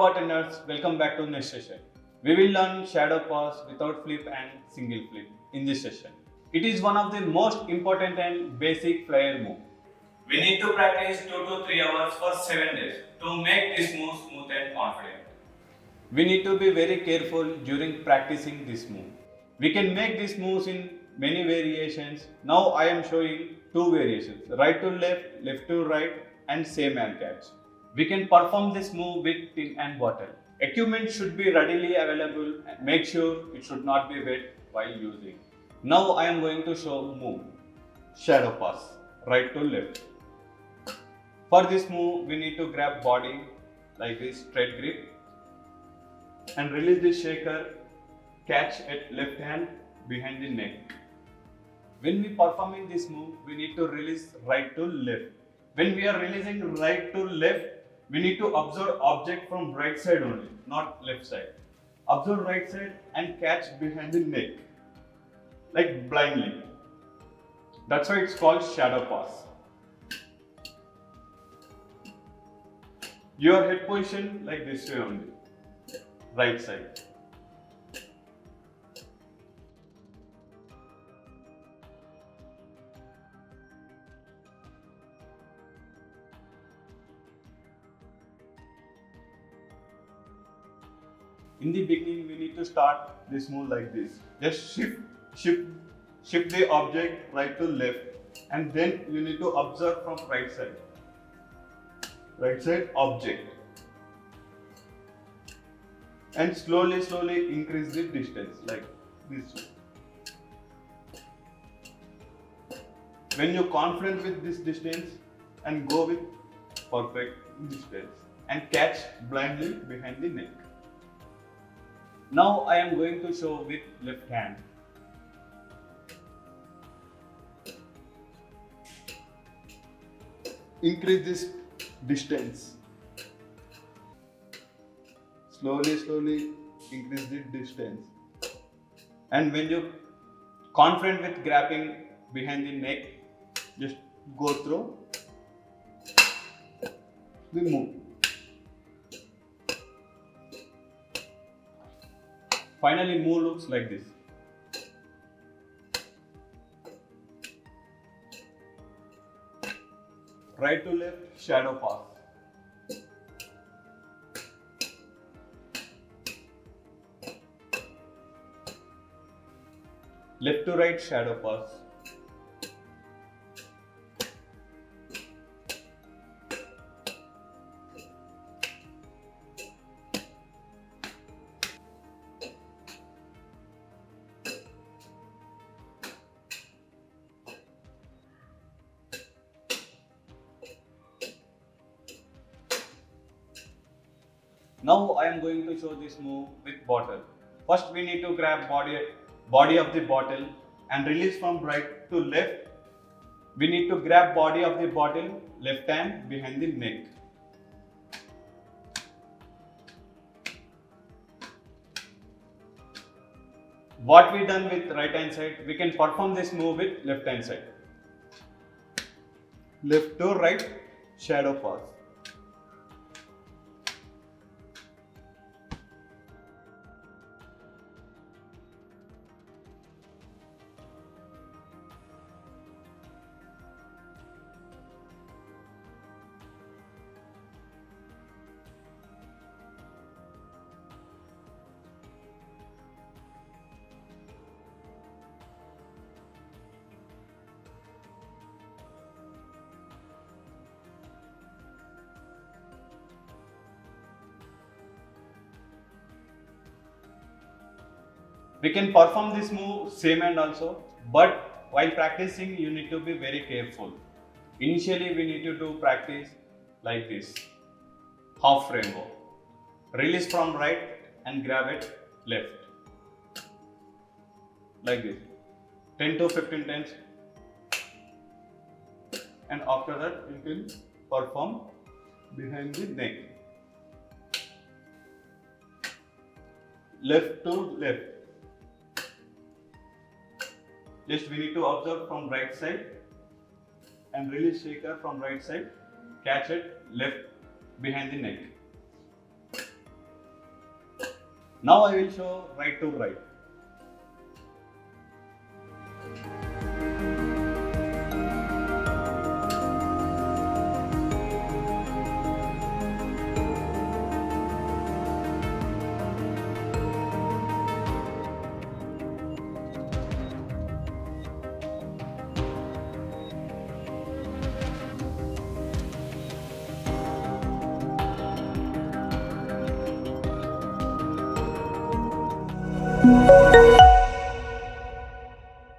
bartenders, welcome back to next session. We will learn shadow pass without flip and single flip in this session. It is one of the most important and basic flyer move. We need to practice 2 to 3 hours for 7 days to make this move smooth and confident. We need to be very careful during practicing this move. We can make these moves in many variations. Now I am showing 2 variations, right to left, left to right and same hand catch. We can perform this move with tin and bottle. Equipment should be readily available and make sure it should not be wet while using. Now I am going to show move, shadow pass, right to left. For this move, we need to grab body like this, straight grip and release the shaker, catch at left hand behind the neck. When we performing this move, we need to release right to left. When we are releasing right to left, we need to observe object from right side only, not left side. Observe right side and catch behind the neck, like blindly. That's why it's called shadow pass. Your head position like this way only, right side. In the beginning, we need to start this move like this. Just shift the object right to left, and then you need to observe from right side. Right side object, and slowly increase the distance like this way. When you're confident with this distance, and go with perfect distance and catch blindly behind the neck. Now I am going to show with left hand. Increase this distance. Slowly increase the distance. And when you're confident with grabbing behind the neck, just go through the move. Finally, move looks like this. Right to left, shadow pass. Left to right, shadow pass. Now I am going to show this move with bottle. First we need to grab body of the bottle and release from right to left. We need to grab body of the bottle, left hand behind the neck. What we done with right hand side, we can perform this move with left hand side. Left to right, shadow pass. We can perform this move same hand also, but while practicing you need to be very careful. Initially we need to do practice like this, half rainbow. Release from right and grab it left. Like this, 10 to 15 times. And after that you can perform behind the neck. Left to left. Just we need to observe from right side and release shaker from right side, catch it left behind the neck. Now I will show right to right.